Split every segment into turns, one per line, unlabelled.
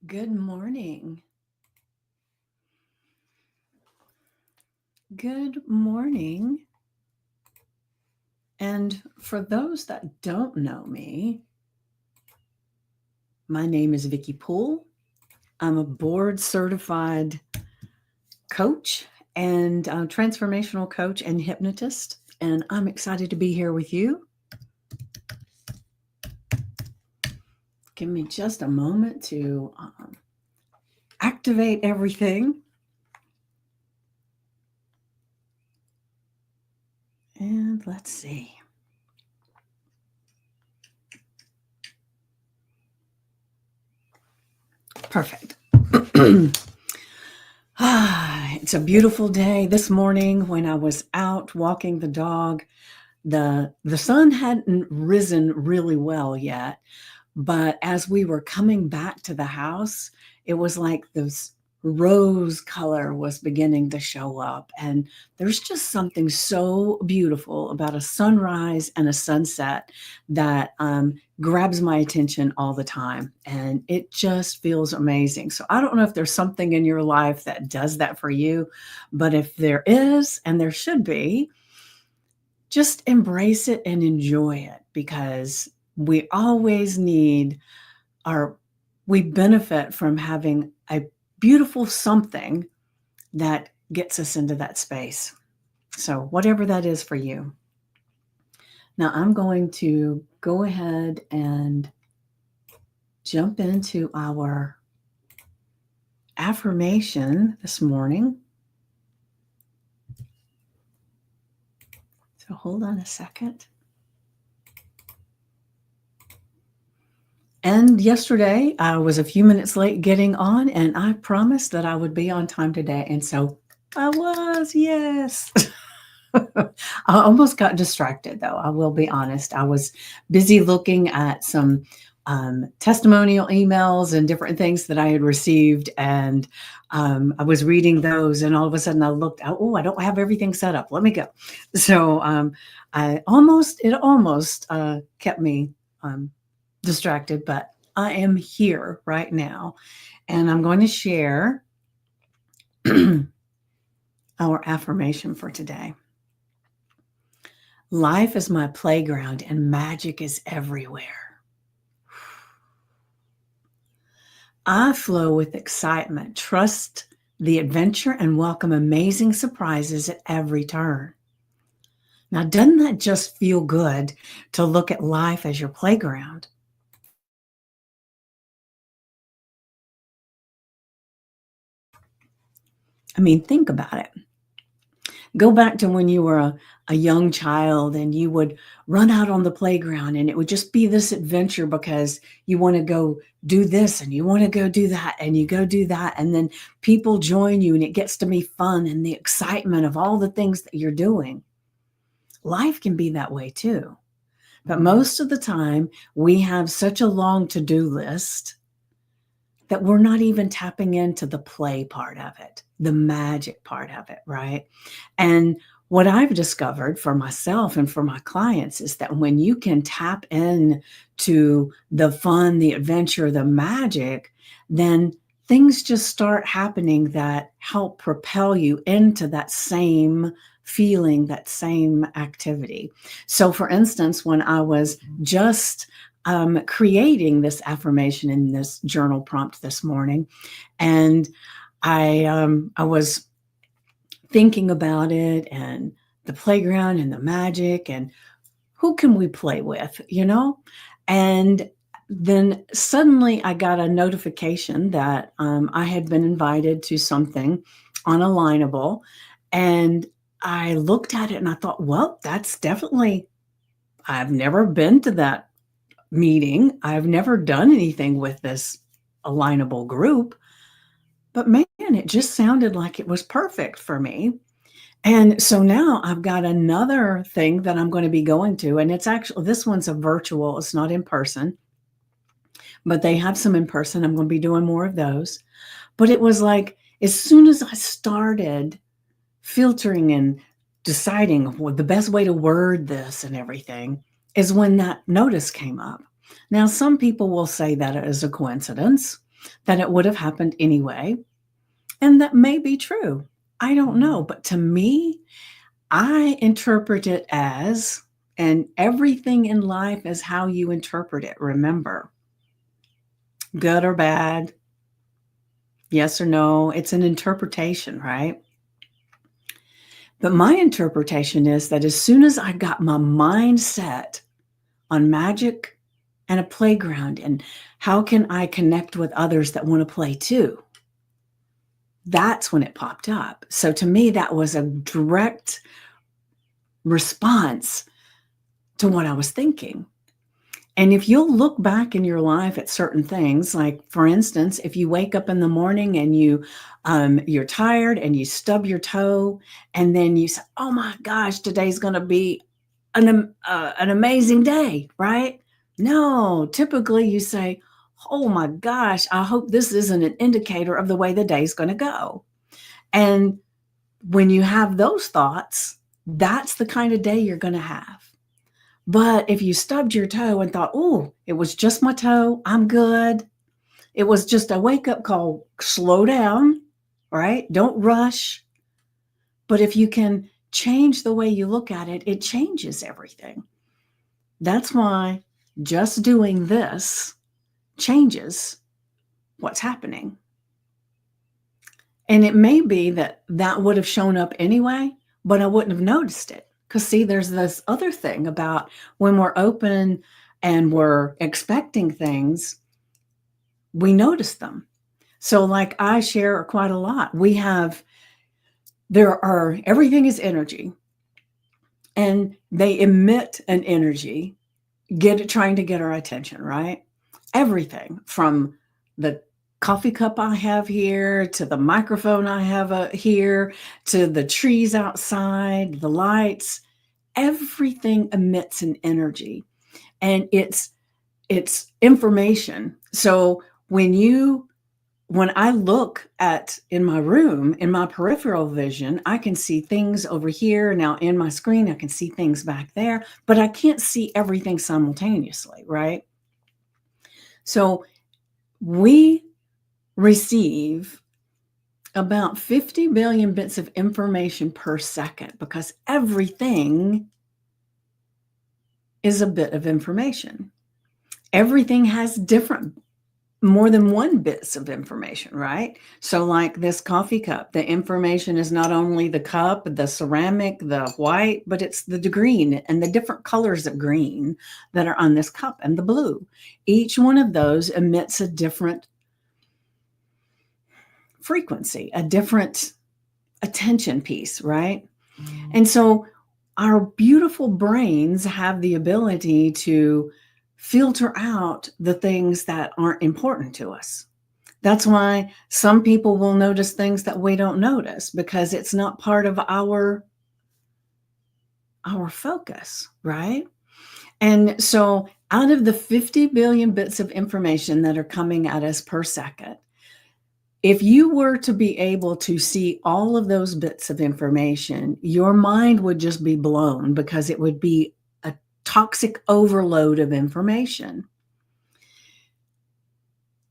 Good morning. Good morning. And for those that don't know me, my name is Vicki Poole. I'm a board certified coach and transformational coach and hypnotist. And I'm excited to be here with you. Give me just a moment to activate everything. And let's see. Perfect. It's a beautiful day. This morning when I was out walking the dog, the sun hadn't risen really well yet, but as we were coming back to the house, it was like this rose color was beginning to show up. And there's just something so beautiful about a sunrise and a sunset that grabs my attention all the time. And it just feels amazing. So I don't know if there's something in your life that does that for you, but if there is, and there should be, just embrace it and enjoy it because we always need our we benefit from having a beautiful something that gets us into that space. So whatever that is for you. Now I'm going to go ahead and jump into our affirmation this morning. So hold on a second. And yesterday, I was a few minutes late getting on, and I promised that I would be on time today. And so I was, yes. I almost got distracted, though. I will be honest. I was busy looking at some testimonial emails and different things that I had received. And I was reading those, and all of a sudden I looked out, oh, I don't have everything set up. Let me go. So it almost kept me distracted, but I am here right now and I'm going to share our affirmation for today. Life is my playground and magic is everywhere. I flow with excitement, trust the adventure, and welcome amazing surprises at every turn. Now, doesn't that just feel good to look at life as your playground? I mean, think about it. Go back to when you were a young child and you would run out on the playground and it would just be this adventure because you want to go do this and you want to go do that and you go do that. And then people join you and it gets to be fun and the excitement of all the things that you're doing. Life can be that way too. But most of the time, we have such a long to-do list that we're not even tapping into the play part of it, the magic part of it, right? And what I've discovered for myself and for my clients is that when you can tap in to the fun, the adventure, the magic, then things just start happening that help propel you into that same feeling, that same activity. So, for instance, when I was just creating this affirmation in this journal prompt this morning, and I was thinking about it and the playground and the magic and who can we play with, you know? And then suddenly I got a notification that I had been invited to something on Alignable, and I looked at it and I thought, well, that's definitely. I've never been to that meeting. I've never done anything with this Alignable group, but man, it just sounded like it was perfect for me. And so now I've got another thing that I'm going to be going to, and it's actually, this one's a virtual, it's not in person, but they have some in person. I'm going to be doing more of those. But it was like, as soon as I started filtering and deciding what the best way to word this and everything, is when that notice came up. Now, some people will say that it is a coincidence. that it would have happened anyway. And that may be true. I don't know. But to me, I interpret it as, and everything in life is how you interpret it. Remember, good or bad, yes or no, it's an interpretation, right? But my interpretation is that as soon as I got my mind set on magic and a playground and how can I connect with others that want to play too, that's when it popped up. So to me, that was a direct response to what I was thinking. And if you'll look back in your life at certain things, like for instance, if you wake up in the morning and you're tired and you stub your toe, and then you say, "Oh my gosh, today's going to be an amazing day," right? No, typically you say, "Oh my gosh, I hope this isn't an indicator of the way the day's going to go." And when you have those thoughts, that's the kind of day you're going to have. But if you stubbed your toe and thought, "Oh, it was just my toe, I'm good. It was just a wake-up call, slow down," right? Don't rush. But if you can change the way you look at it, it changes everything. That's why just doing this changes what's happening. And it may be that that would have shown up anyway, but I wouldn't have noticed it. Because, see, there's this other thing about when we're open and we're expecting things, we notice them. So, like I share quite a lot. Everything is energy, and they emit an energy, trying to get our attention, right? Everything from the coffee cup I have here, to the microphone I have here, to the trees outside, the lights, everything emits an energy, and it's information. So when I look in my room, in my peripheral vision, I can see things over here. Now in my screen, I can see things back there, but I can't see everything simultaneously, right? So we receive about 50 billion bits of information per second, because everything is a bit of information. Everything has more than one bits of information, right? So like this coffee cup, the information is not only the cup, the ceramic, the white, but it's the green and the different colors of green that are on this cup, and the blue. Each one of those emits a different frequency, a different attention piece, right? And so our beautiful brains have the ability to filter out the things that aren't important to us. That's why some people will notice things that we don't notice, because it's not part of our focus, right? And so out of the 50 billion bits of information that are coming at us per second, if you were to be able to see all of those bits of information, your mind would just be blown, because it would be a toxic overload of information.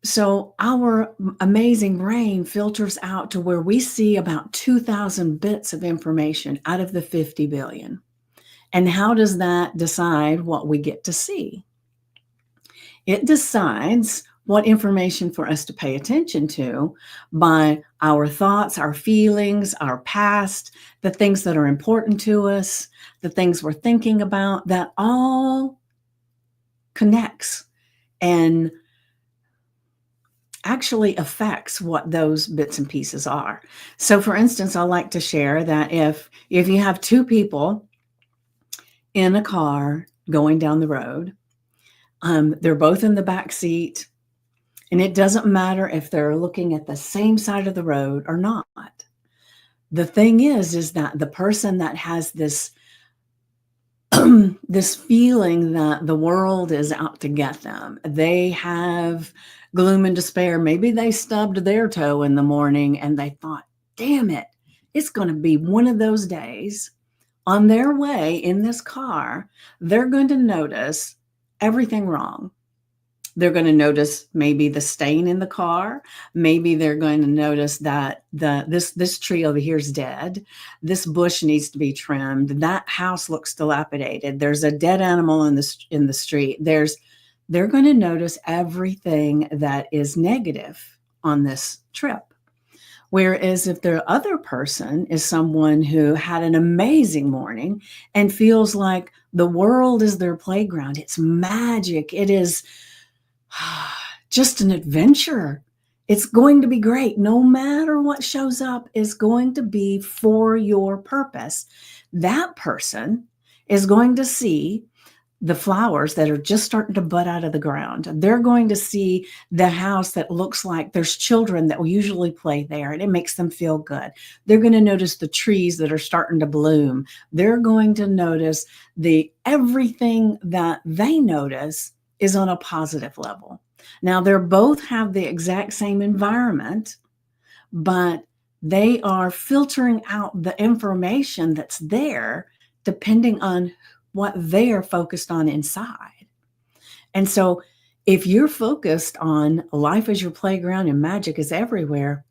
So our amazing brain filters out to where we see about 2,000 bits of information out of the 50 billion. And how does that decide what we get to see? It decides what information for us to pay attention to by our thoughts, our feelings, our past, the things that are important to us, the things we're thinking about. That all connects and actually affects what those bits and pieces are. So for instance, I like to share that if you have two people in a car going down the road, they're both in the back seat, and it doesn't matter if they're looking at the same side of the road or not. The thing is that the person that has this this feeling that the world is out to get them, they have gloom and despair. Maybe they stubbed their toe in the morning and they thought, "Damn it, it's going to be one of those days." On their way in this car, they're going to notice everything wrong. They're going to notice maybe the stain in the car. Maybe they're going to notice that this tree over here is dead. This bush needs to be trimmed. That house looks dilapidated. There's a dead animal in the street. They're going to notice everything that is negative on this trip. Whereas if the other person is someone who had an amazing morning and feels like the world is their playground, it's magic, it is just an adventure. It's going to be great. No matter what shows up is going to be for your purpose. That person is going to see the flowers that are just starting to bud out of the ground. They're going to see the house that looks like there's children that will usually play there, and it makes them feel good. They're going to notice the trees that are starting to bloom. They're going to notice everything that they notice is on a positive level. Now, they both have the exact same environment, but they are filtering out the information that's there depending on what they are focused on inside. And so if you're focused on life is your playground and magic is everywhere,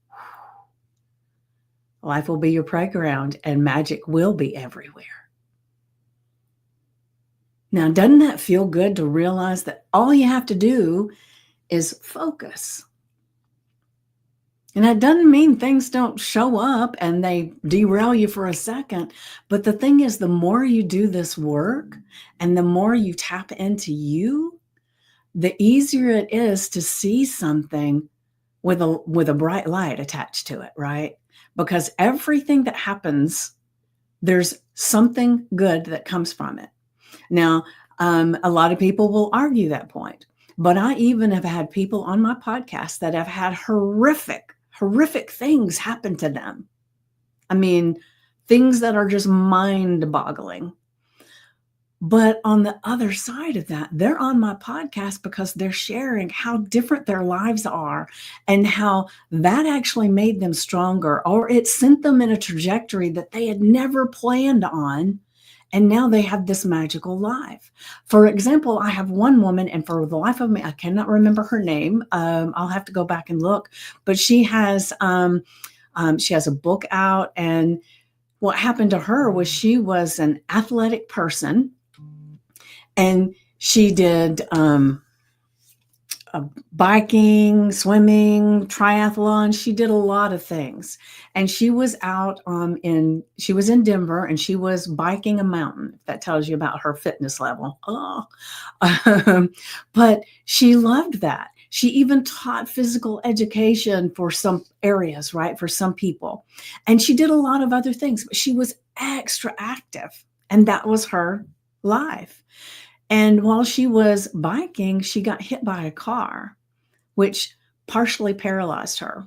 life will be your playground and magic will be everywhere. Now, doesn't that feel good to realize that all you have to do is focus? And that doesn't mean things don't show up and they derail you for a second. But the thing is, the more you do this work and the more you tap into you, the easier it is to see something with a bright light attached to it, right? Because everything that happens, there's something good that comes from it. Now, a lot of people will argue that point, but I even have had people on my podcast that have had horrific things happen to them. I mean, things that are just mind-boggling. But on the other side of that, they're on my podcast because they're sharing how different their lives are and how that actually made them stronger, or it sent them in a trajectory that they had never planned on. And now they have this magical life. For example, I have one woman, and for the life of me, I cannot remember her name. I'll have to go back and look. But she has a book out, and what happened to her was she was an athletic person, and she did biking, swimming, triathlon. She did a lot of things. And she was out she was in Denver, and she was biking a mountain. If that tells you about her fitness level. But she loved that. She even taught physical education for some areas, right? For some people. And she did a lot of other things, but she was extra active. And that was her life. And while she was biking, she got hit by a car, which partially paralyzed her.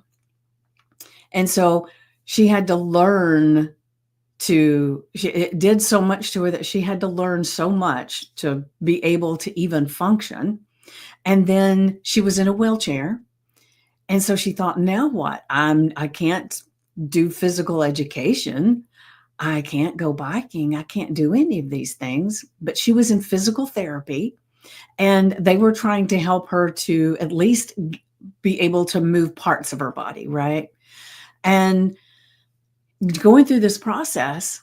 And so she had to learn it did so much to her that she had to learn so much to be able to even function. And then she was in a wheelchair. And so she thought, now what? I can't do physical education. I can't go biking. I can't do any of these things. But she was in physical therapy, and they were trying to help her to at least be able to move parts of her body, right? And going through this process,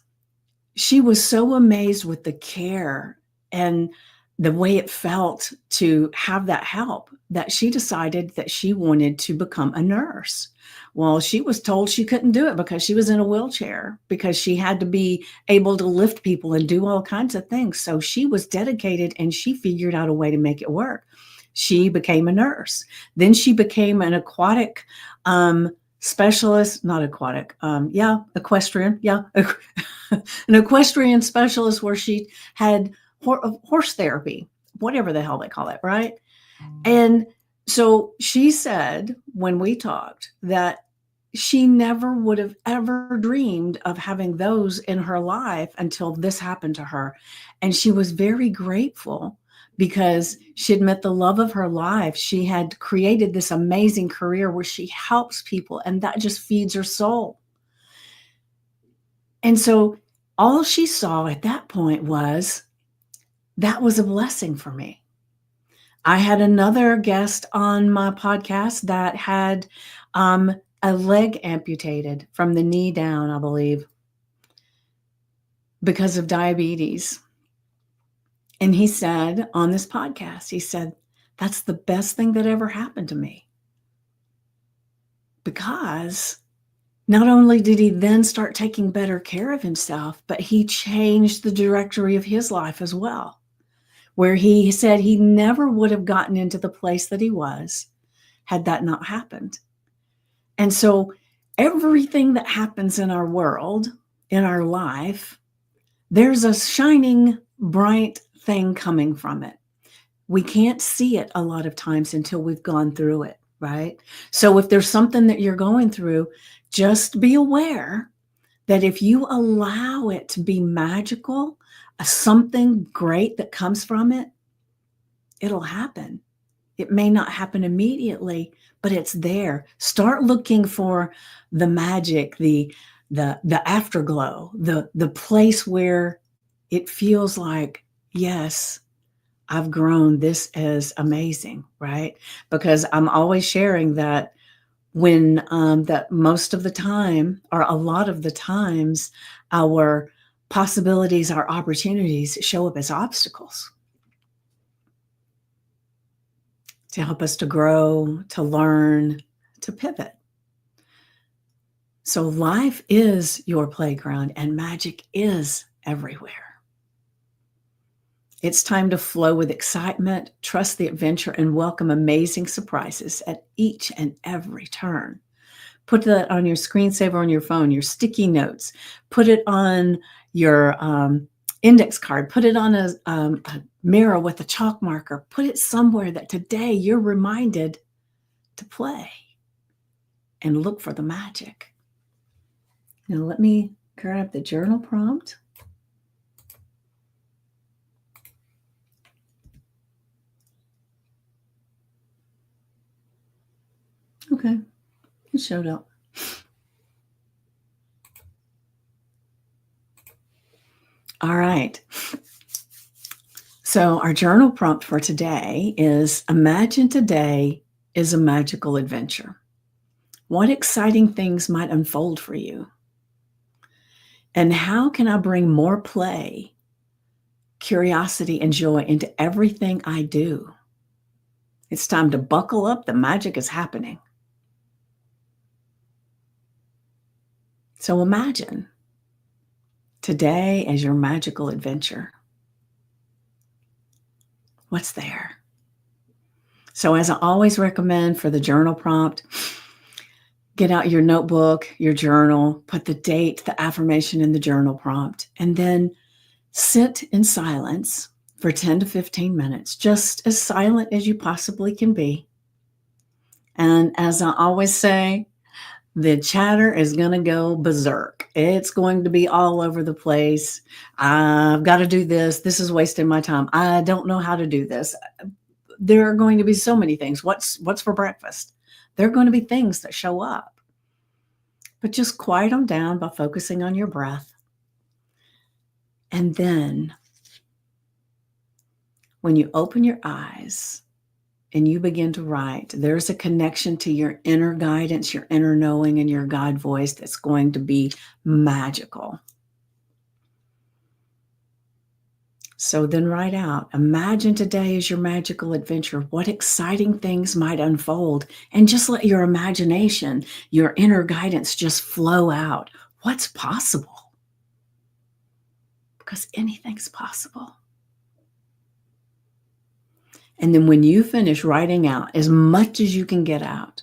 she was so amazed with the care and the way it felt to have that help that she decided that she wanted to become a nurse. Well, she was told she couldn't do it because she was in a wheelchair, because she had to be able to lift people and do all kinds of things. So she was dedicated, and she figured out a way to make it work. She became a nurse. Then she became an aquatic specialist, not aquatic, equestrian, an equestrian specialist, where she had horse therapy, whatever the hell they call it, right? And so she said, when we talked, that she never would have ever dreamed of having those in her life until this happened to her. And she was very grateful because she had met the love of her life. She had created this amazing career where she helps people, and that just feeds her soul. And so all she saw at that point was, that was a blessing for me. I had another guest on my podcast that had a leg amputated from the knee down, I believe, because of diabetes. And he said on this podcast, he said, that's the best thing that ever happened to me. Because not only did he then start taking better care of himself, but he changed the trajectory of his life as well, where he said he never would have gotten into the place that he was had that not happened. And so everything that happens in our world, in our life, there's a shining, bright thing coming from it. We can't see it a lot of times until we've gone through it, right? So if there's something that you're going through, just be aware that if you allow it to be magical, something great that comes from it, it'll happen. It may not happen immediately, but it's there. Start looking for the magic, the afterglow, the place where it feels like, yes, I've grown. This is amazing, right? Because I'm always sharing that when that most of the time, or a lot of the times, our possibilities, our opportunities show up as obstacles to help us to grow, to learn, to pivot. So life is your playground and magic is everywhere. It's time to flow with excitement, trust the adventure, and welcome amazing surprises at each and every turn. Put that on your screensaver on your phone, your sticky notes. Put it on your index card. Put it on a mirror with a chalk marker. Put it somewhere that today you're reminded to play and look for the magic. Now let me grab the journal prompt. Okay, it showed up. All right. So our journal prompt for today is: imagine today is a magical adventure. What exciting things might unfold for you? And how can I bring more play, curiosity, and joy into everything I do? It's time to buckle up. The magic is happening. So imagine today as your magical adventure. What's there? So as I always recommend for the journal prompt, get out your notebook, your journal, put the date, the affirmation in the journal prompt, and then sit in silence for 10 to 15 minutes, just as silent as you possibly can be. And as I always say, the chatter is going to go berserk. It's going to be all over the place. I've got to do this. This is wasting my time. I don't know how to do this. There are going to be so many things. What's for breakfast? There are going to be things that show up. But just quiet them down by focusing on your breath. And then when you open your eyes and you begin to write, there's a connection to your inner guidance, your inner knowing, and your God voice that's going to be magical. So then write out, imagine today is your magical adventure. What exciting things might unfold? And just let your imagination, your inner guidance just flow out. What's possible? Because anything's possible. And then when you finish writing out as much as you can get out,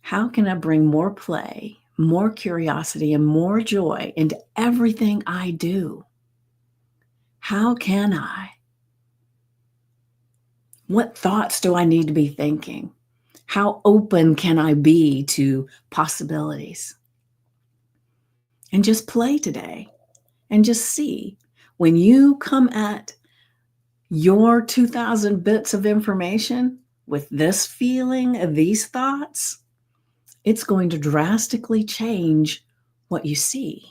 how can I bring more play, more curiosity, and more joy into everything I do? How can I? What thoughts do I need to be thinking? How open can I be to possibilities? And just play today and just see when you come at your 2,000 bits of information with this feeling, these thoughts, it's going to drastically change what you see,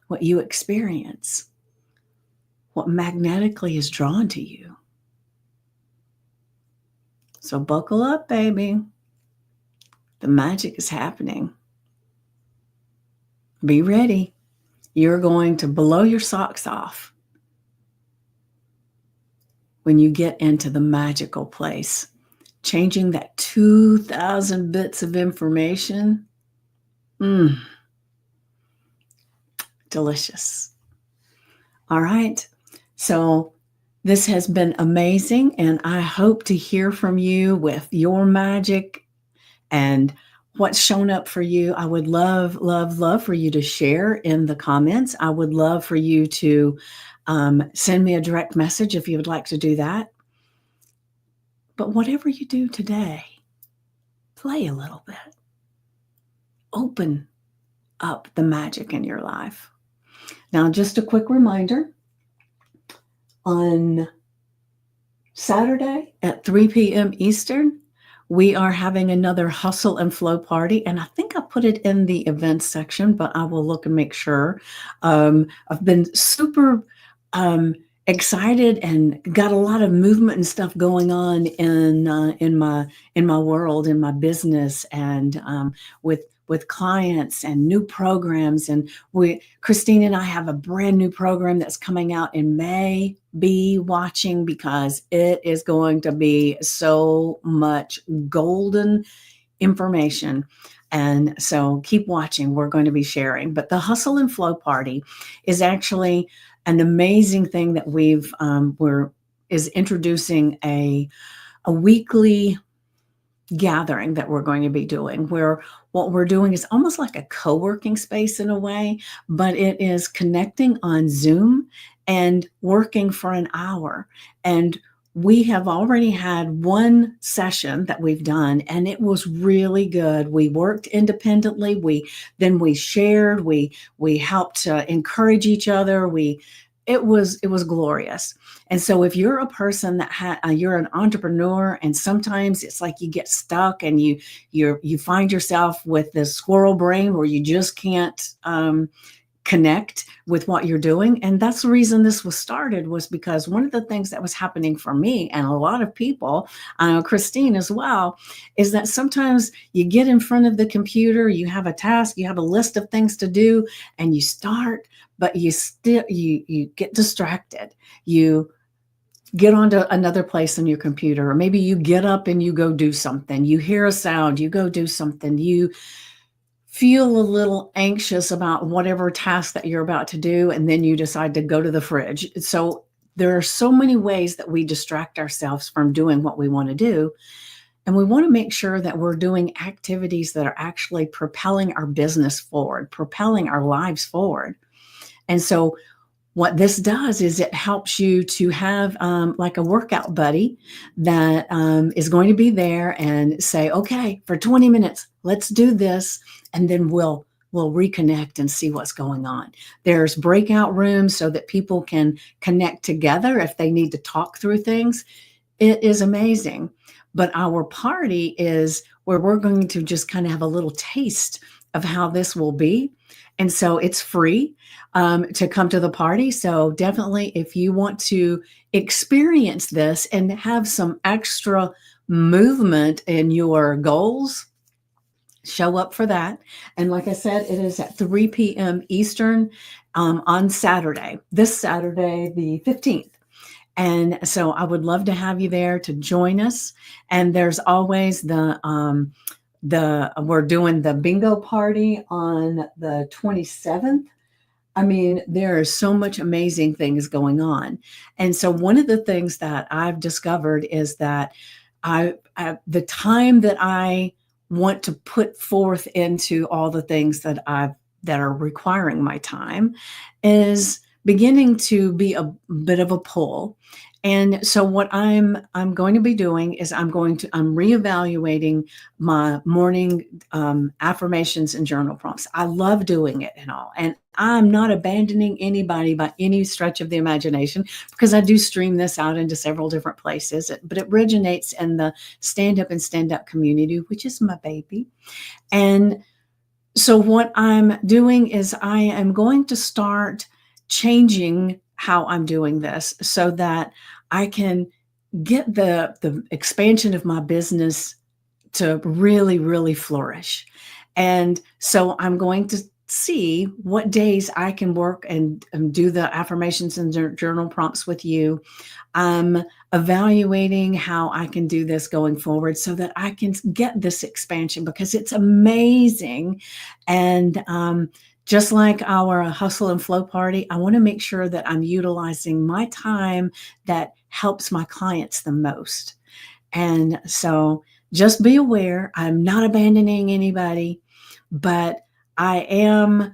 what you experience, what magnetically is drawn to you. So buckle up, baby. The magic is happening. Be ready. You're going to blow your socks off when you get into the magical place. Changing that 2,000 bits of information. Delicious. All right. So this has been amazing, and I hope to hear from you with your magic and what's shown up for you. I would love, love, love for you to share in the comments. I would love for you to send me a direct message if you would like to do that. But whatever you do today, play a little bit. Open up the magic in your life. Now, just a quick reminder, on Saturday at 3 p.m. Eastern, we are having another Hustle and Flow party, and I think I put it in the events section, but I will look and make sure. I've been super excited and got a lot of movement and stuff going on in my world, in my business, and with clients and new programs. And Christine and I have a brand new program that's coming out in May. Be watching, because it is going to be so much golden information. And so keep watching. We're going to be sharing. But the Hustle and Flow party is actually an amazing thing that is introducing a weekly gathering that we're going to be doing, where what we're doing is almost like a co-working space in a way, but it is connecting on Zoom and working for an hour. And we have already had one session that we've done, and it was really good. We worked independently. We shared. We helped to encourage each other. It was glorious. And so if you're a person that you're an entrepreneur, and sometimes it's like you get stuck and you find yourself with this squirrel brain where you just can't connect with what you're doing. And that's the reason this was started, was because one of the things that was happening for me and a lot of people, Christine as well, is that sometimes you get in front of the computer, you have a task, you have a list of things to do, and you start, but you get distracted. You get onto another place on your computer, or maybe you get up and you go do something. You hear a sound, you go do something. You feel a little anxious about whatever task that you're about to do, and then you decide to go to the fridge. So there are so many ways that we distract ourselves from doing what we want to do. And we want to make sure that we're doing activities that are actually propelling our business forward, propelling our lives forward. And so what this does is it helps you to have like a workout buddy that is going to be there and say, okay, for 20 minutes, let's do this. And then we'll reconnect and see what's going on. There's breakout rooms so that people can connect together if they need to talk through things. It is amazing. But our party is where we're going to just kind of have a little taste of how this will be. And so it's free to come to the party. So definitely, if you want to experience this and have some extra movement in your goals, show up for that. And like I said, it is at 3 p.m. Eastern on Saturday, this Saturday, the 15th. And so I would love to have you there to join us. And there's always we're doing the bingo party on the 27th. I mean, there are so much amazing things going on. And so one of the things that I've discovered is that the time that I want to put forth into all the things that are requiring my time is beginning to be a bit of a pull. And so what I'm going to be doing is I'm reevaluating my morning affirmations and journal prompts. I love doing it and all. And I'm not abandoning anybody by any stretch of the imagination, because I do stream this out into several different places, but it originates in the Stand Up and Stand Up community, which is my baby. And so what I'm doing is I am going to start changing how I'm doing this so that I can get the expansion of my business to really, really flourish. And so I'm going to see what days I can work and do the affirmations and journal prompts with you. I'm evaluating how I can do this going forward so that I can get this expansion because it's amazing. And just like our hustle and flow party, I want to make sure that I'm utilizing my time that helps my clients the most. And so just be aware, I'm not abandoning anybody, but I am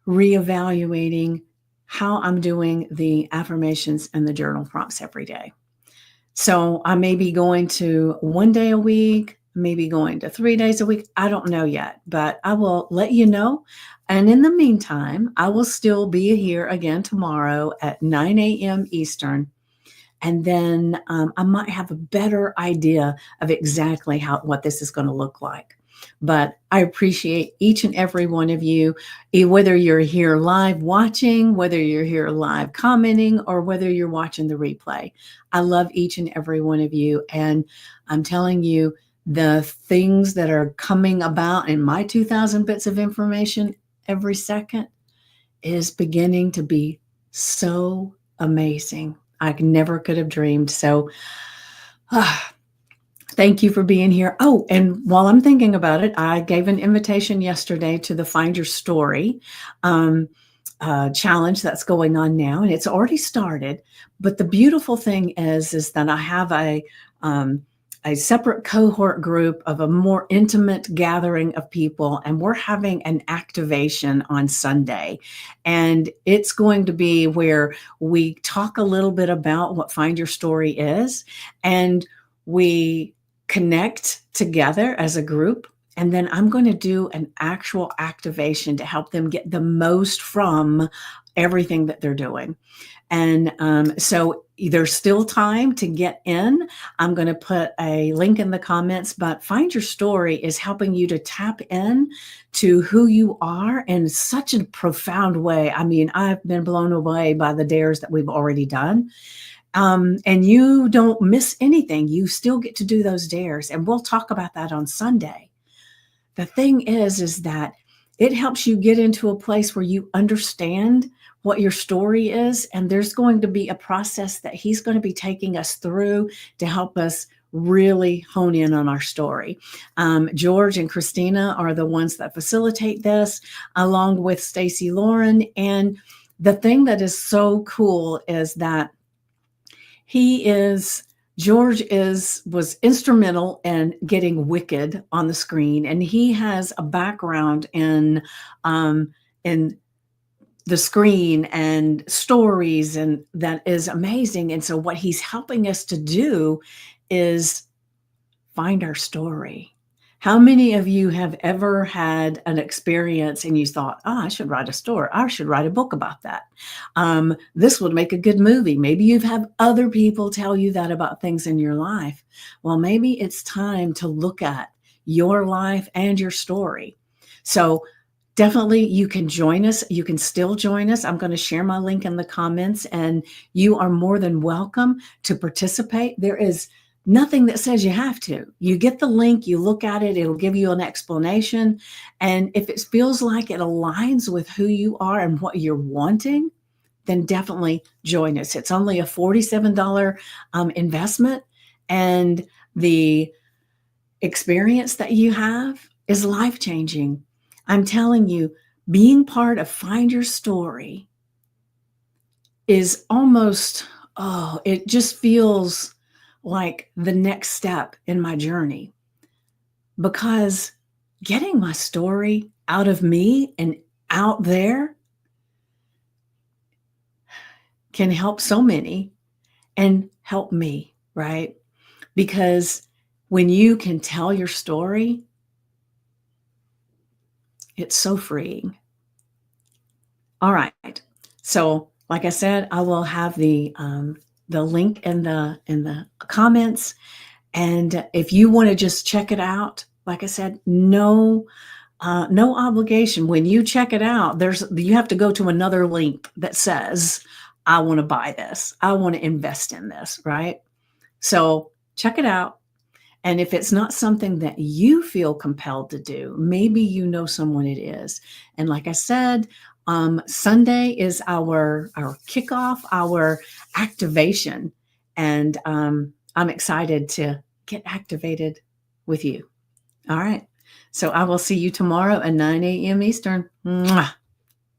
reevaluating how I'm doing the affirmations and the journal prompts every day. So I may be going to 1 day a week, maybe going to 3 days a week. I don't know yet, but I will let you know. And in the meantime, I will still be here again tomorrow at 9 a.m. Eastern. And then I might have a better idea of exactly what this is going to look like. But I appreciate each and every one of you, whether you're here live watching, whether you're here live commenting, or whether you're watching the replay. I love each and every one of you. And I'm telling you, the things that are coming about in my 2,000 bits of information every second is beginning to be so amazing. I never could have dreamed. So thank you for being here. Oh, and while I'm thinking about it, I gave an invitation yesterday to the Find Your Story challenge that's going on now, and it's already started. But the beautiful thing is that I have a separate cohort group of a more intimate gathering of people, and we're having an activation on Sunday. And it's going to be where we talk a little bit about what Find Your Story is, and we connect together as a group. And then I'm going to do an actual activation to help them get the most from everything that they're doing. And so there's still time to get in. I'm going to put a link in the comments, but Find Your Story is helping you to tap in to who you are in such a profound way. I mean, I've been blown away by the dares that we've already done. And you don't miss anything. You still get to do those dares. And we'll talk about that on Sunday. The thing is that it helps you get into a place where you understand what your story is. And there's going to be a process that he's going to be taking us through to help us really hone in on our story. George and Christina are the ones that facilitate this, along with Stacy Lauren. And the thing that is so cool is that George was instrumental in getting Wicked on the screen, and he has a background in the screen and stories, and that is amazing. And so what he's helping us to do is find our story. How many of you have ever had an experience and you thought, oh, I should write a story. I should write a book about that. This would make a good movie. Maybe you've had other people tell you that about things in your life. Well, maybe it's time to look at your life and your story. So definitely you can join us. You can still join us. I'm going to share my link in the comments, and you are more than welcome to participate. There is nothing that says you have to. You get the link, you look at it, it'll give you an explanation. And if it feels like it aligns with who you are and what you're wanting, then definitely join us. It's only a $47 investment, and the experience that you have is life-changing. I'm telling you, being part of Find Your Story is almost, it just feels like the next step in my journey, because getting my story out of me and out there can help so many and help me, right? Because when you can tell your story, it's so freeing. All right. So, like I said, I will have the link in the comments. And if you want to just check it out, like I said, no obligation. When you check it out, you have to go to another link that says, I want to buy this. I want to invest in this, right? So check it out. And if it's not something that you feel compelled to do, maybe you know someone it is. And like I said, Sunday is our kickoff, our activation, and I'm excited to get activated with you. All right. So I will see you tomorrow at 9 a.m. Eastern. Mwah.